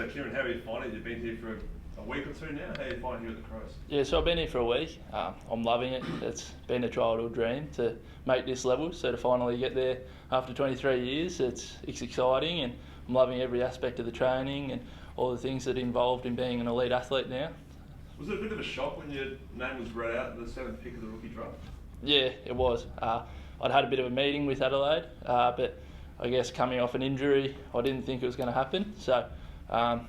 So Kieran, how are you finding it? You've been here for a week or two now. How are you finding here at the Crows? Yeah, so I've been here for a week. I'm loving it. It's been a childhood dream to make this level. So to finally get there after 23 years, it's exciting, and I'm loving every aspect of the training and all the things that are involved in being an elite athlete now. Was it a bit of a shock when your name was read out in the 7th pick of the rookie draft? Yeah, it was. I'd had a bit of a meeting with Adelaide, but I guess coming off an injury, I didn't think it was going to happen. So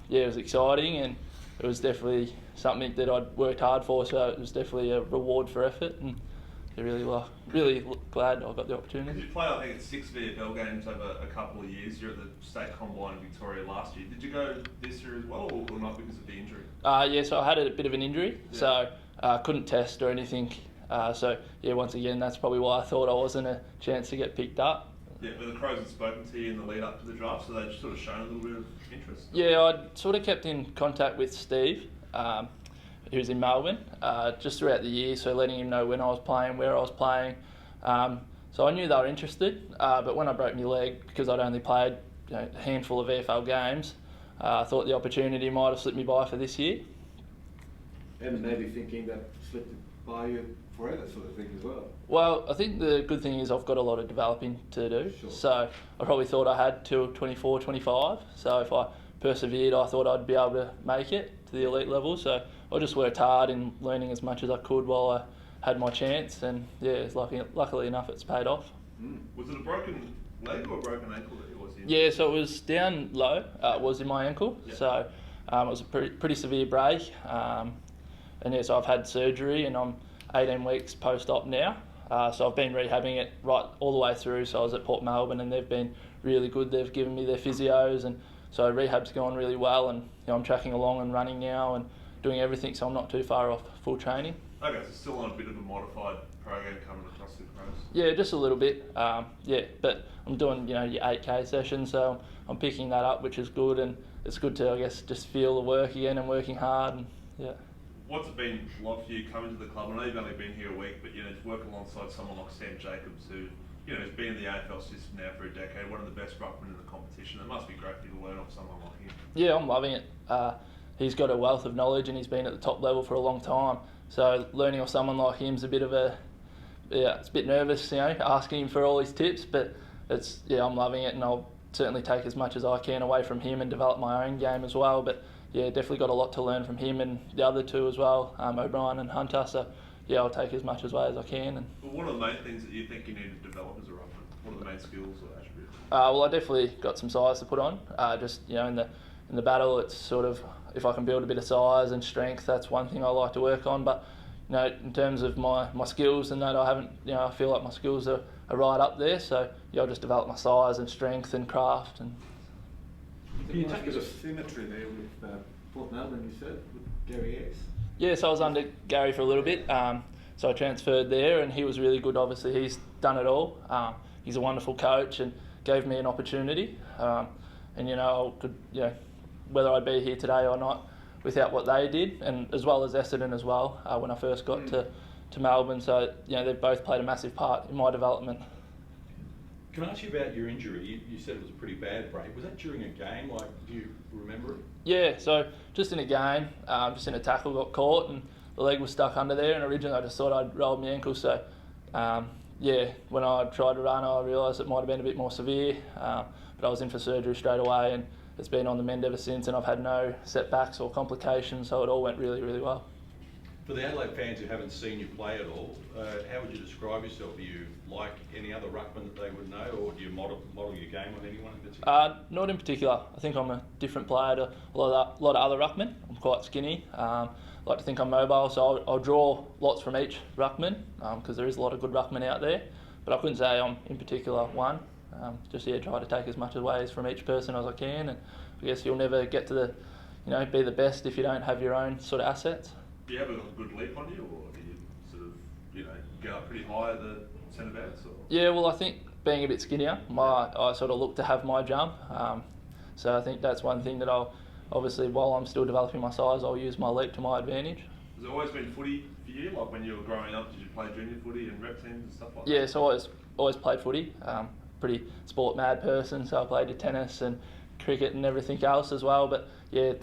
it was exciting, and it was definitely something that I'd worked hard for. So it was definitely a reward for effort, and really glad I got the opportunity. You played, I think, at 6 VFL games over a couple of years. You're at the State Combine in Victoria last year. Did you go this year as well, or not because of the injury? So I had a bit of an injury, so couldn't test or anything. Once again, that's probably why I thought I wasn't a chance to get picked up. Yeah, but the Crows had spoken to you in the lead up to the draft, so they'd sort of shown a little bit of interest. Yeah, I'd sort of kept in contact with Steve, who's in Melbourne, just throughout the year, so letting him know when I was playing, where I was playing. So I knew they were interested, but when I broke my leg, because I'd only played a handful of VFL games, I thought the opportunity might have slipped me by for this year. And maybe thinking that slipped by you forever sort of thing as well. Well, I think the good thing is I've got a lot of developing to do. Sure. So I probably thought I had till 24, 25. So if I persevered, I thought I'd be able to make it to the elite level. So I just worked hard in learning as much as I could while I had my chance. And it's luckily enough, it's paid off. Was it a broken leg or a broken ankle that it was in? Yeah, so it was down low. It was in my ankle. Yeah. So it was a pretty severe break. So I've had surgery, and I'm 18 weeks post-op now. So I've been rehabbing it right all the way through. So I was at Port Melbourne, and they've been really good. They've given me their physios, and so rehab's gone really well. And I'm tracking along and running now and doing everything, so I'm not too far off full training. Okay, so still on a bit of a modified program coming across the Crows? Yeah, just a little bit. But I'm doing your 8K sessions, so I'm picking that up, which is good. And it's good to, I guess, just feel the work again and working hard. And What's it been like for you coming to the club? I know you've only been here a week, but to work alongside someone like Sam Jacobs, who has been in the AFL system now for a decade, one of the best ruckmen in the competition. It must be great for you to learn off someone like him. Yeah, I'm loving it. He's got a wealth of knowledge, and he's been at the top level for a long time. So learning off someone like him's a bit of it's a bit nervous, asking him for all his tips, but I'm loving it, and I'll certainly take as much as I can away from him and develop my own game as well. But definitely got a lot to learn from him and the other two as well, O'Brien and Hunter. So I'll take as much away as I can. Well, what are the main things that you think you need to develop as a ruckman? What are the main skills or attributes? I definitely got some size to put on. In the battle, it's sort of, if I can build a bit of size and strength, that's one thing I like to work on. But in terms of my skills and that, I haven't. I feel like my skills are right up there. So I'll just develop my size and strength and craft. And can you take a bit of symmetry there with Port Melbourne, you said, with Gary X? Yeah, so I was under Gary for a little bit. So I transferred there, and he was really good. Obviously, he's done it all. He's a wonderful coach and gave me an opportunity. I could, whether I'd be here today or not without what they did, and as well as Essendon as well, when I first got to Melbourne. So, they've both played a massive part in my development. Can I ask you about your injury? You said it was a pretty bad break. Was that during a game? Do you remember it? Yeah, so just in a game, just in a tackle, got caught, and the leg was stuck under there, and originally I just thought I'd rolled my ankle. So, when I tried to run, I realised it might have been a bit more severe, but I was in for surgery straight away, and it's been on the mend ever since, and I've had no setbacks or complications, so it all went really, really well. For the Adelaide fans who haven't seen you play at all, how would you describe yourself? Are you like any other ruckman that they would know, or do you model your game on anyone in particular? Not in particular. I think I'm a different player to a lot of other ruckmen. I'm quite skinny. I like to think I'm mobile, so I'll draw lots from each ruckman, because there is a lot of good ruckmen out there. But I couldn't say I'm in particular one. Try to take as much away from each person as I can, and I guess you'll never get to be the best if you don't have your own sort of assets. Do you have a good leap on you, or do you sort of get up pretty high at the centre backs? Yeah, well, I think being a bit skinnier, I sort of look to have my jump. So I think that's one thing that I'll, obviously, while I'm still developing my size, I'll use my leap to my advantage. Has it always been footy for you? Like when you were growing up, did you play junior footy and rep teams and stuff like that? Yeah, so I always played footy. Pretty sport mad person, so I played tennis and cricket and everything else as well. But yeah,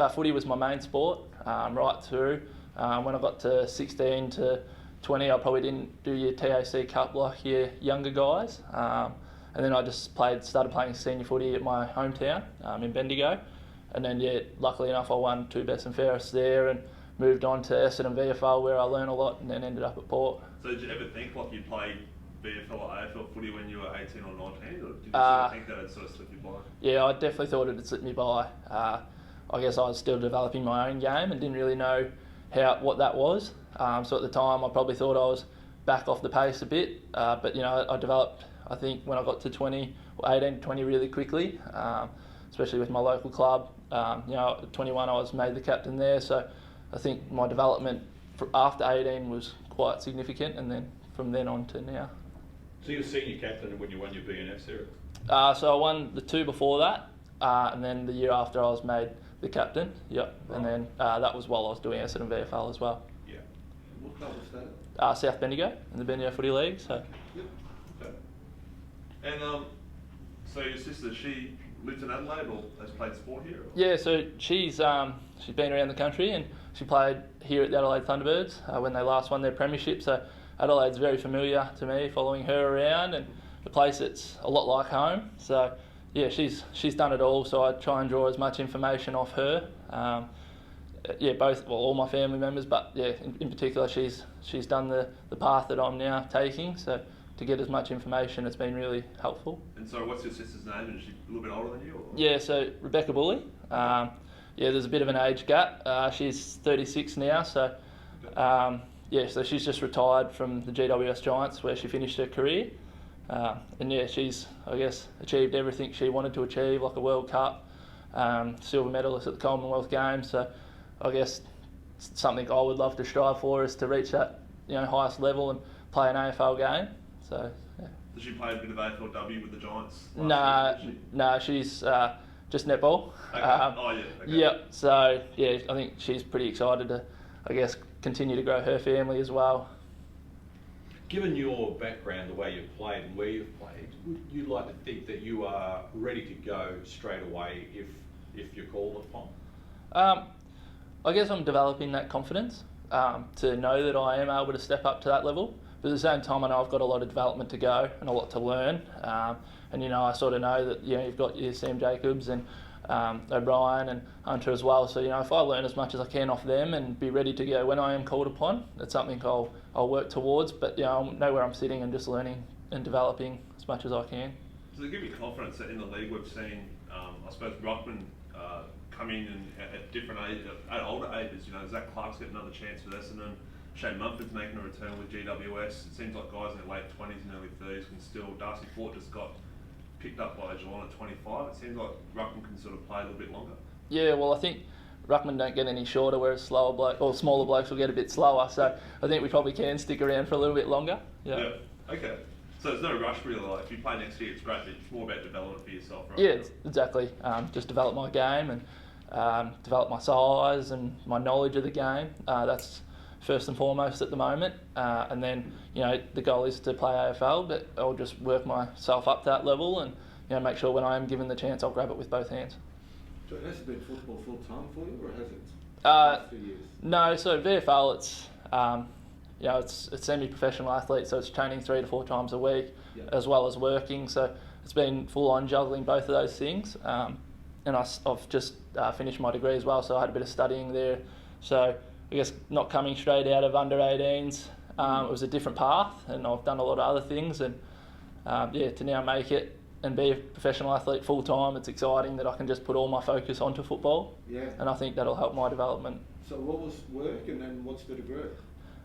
footy was my main sport right through. When I got to 16 to 20, I probably didn't do your TAC Cup like your younger guys. And then I just started playing senior footy at my hometown in Bendigo. And then, yeah, luckily enough, I won 2 best and fairest there and moved on to Essendon VFL where I learned a lot and then ended up at Port. So did you ever think like you'd play VFL or AFL footy when you were 18 or 19? Or did you sort of think that it'd sort of slip you by? Yeah, I definitely thought it'd slip me by. I guess I was still developing my own game and didn't really know what that was. So at the time, I probably thought I was back off the pace a bit. But, you know, I developed, I think, when I got to 18 to 20 really quickly, especially with my local club. You know, at 21, I was made the captain there. So I think my development after 18 was quite significant, and then from then on to now. So you were senior captain when you won your BNF series? So I won the 2 before that, and then the year after I was made the captain. Yep. Right. And then that was while I was doing Essendon VFL as well. Yeah. What club was that? South Bendigo in the Bendigo Footy League. So. Yep. Okay. And so your sister, she lives in Adelaide or has played sport here? Or? Yeah, so she's been around the country and she played here at the Adelaide Thunderbirds when they last won their premiership. So Adelaide's very familiar to me, following her around, and the place that's a lot like home. So yeah, she's done it all. So I try and draw as much information off her. Yeah, all my family members, but yeah, in particular, she's done the path that I'm now taking. So to get as much information, it's been really helpful. And so what's your sister's name? Is she a little bit older than you? Or? Yeah, so Rebecca Bully. Yeah, there's a bit of an age gap. She's 36 now, so yeah, so she's just retired from the GWS Giants where she finished her career. And yeah, she's, I guess, achieved everything she wanted to achieve, like a World Cup, silver medalist at the Commonwealth Games. So I guess something I would love to strive for is to reach that, you know, highest level and play an AFL game. So yeah. Does she play a bit of AFLW with the Giants? No, she's just netball. Okay. Oh yeah. Okay. Yep. So yeah, I think she's pretty excited to, I guess, continue to grow her family as well. Given your background, the way you've played and where you've played, would you like to think that you are ready to go straight away if you're called upon? I guess I'm developing that confidence to know that I am able to step up to that level. But at the same time, I know I've got a lot of development to go and a lot to learn. And you know, I sort of know that, you know, you've got your Sam Jacobs and O'Brien and Hunter as well. So you know, if I learn as much as I can off them and be ready to go when I am called upon, that's something I'll work towards. But you know, I know where I'm sitting and just learning and developing as much as I can. Does it give you confidence that in the league we've seen, I suppose, Ruckman come in and at different ages, at older ages? You know, Zach Clark's getting another chance with Essendon. Shane Mumford's making a return with GWS. It seems like guys in their late 20s and early 30s can still. Darcy Fort just got picked up by Geelong at 25. It seems like Ruckman can sort of play a little bit longer. Yeah, well, I think Ruckman don't get any shorter, whereas smaller blokes will get a bit slower. So I think we probably can stick around for a little bit longer. Yeah. Okay. So there's no rush really. Like if you play next year, it's great, but it's more about development for yourself, right? Yeah, exactly. Just develop my game and develop my size and my knowledge of the game. That's first and foremost at the moment, and then you know the goal is to play AFL, but I'll just work myself up to that level and you know make sure when I am given the chance I'll grab it with both hands. So it has been football full time for you, or has it? Last few years? No, so VFL it's you know it's semi-professional athlete, so it's training 3 to 4 times a week, as well as working. So it's been full on juggling both of those things, and I've just finished my degree as well, so I had a bit of studying there. So I guess not coming straight out of under 18s, it was a different path, and I've done a lot of other things, and yeah, to now make it and be a professional athlete full time, it's exciting that I can just put all my focus onto football. Yeah. And I think that'll help my development. So what was work, and then what's the degree?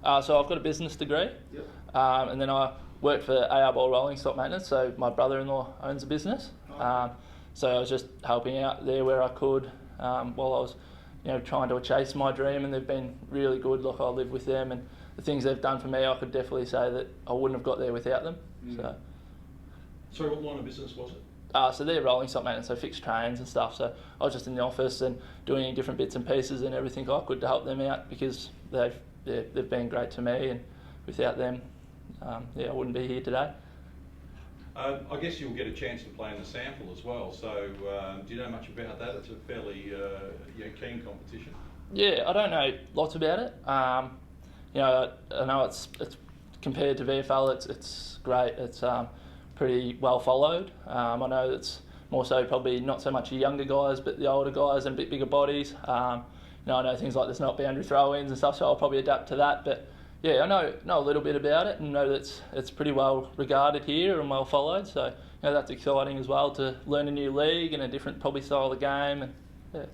So I've got a business degree, and then I worked for AR Ball Rolling Stock Maintenance. So my brother-in-law owns a business, so I was just helping out there where I could while I was, you know, trying to chase my dream, and they've been really good. Like I live with them, and the things they've done for me, I could definitely say that I wouldn't have got there without them. So what line of business was it? So they're rolling stock maintenance, so fixed trains and stuff. So I was just in the office and doing different bits and pieces and everything I could to help them out, because they've been great to me, and without them, I wouldn't be here today. I guess you'll get a chance to play in the sample as well. So, do you know much about that? It's a fairly keen competition. Yeah, I don't know lots about it. You know, I know it's compared to VFL, it's great. It's pretty well followed. I know it's more so probably not so much the younger guys, but the older guys and a bit bigger bodies. You know, I know things like there's not boundary throw-ins and stuff, so I'll probably adapt to that. But yeah, I know a little bit about it and know that it's pretty well regarded here and well followed. So you know, that's exciting as well to learn a new league and a different probably style of game. And yeah.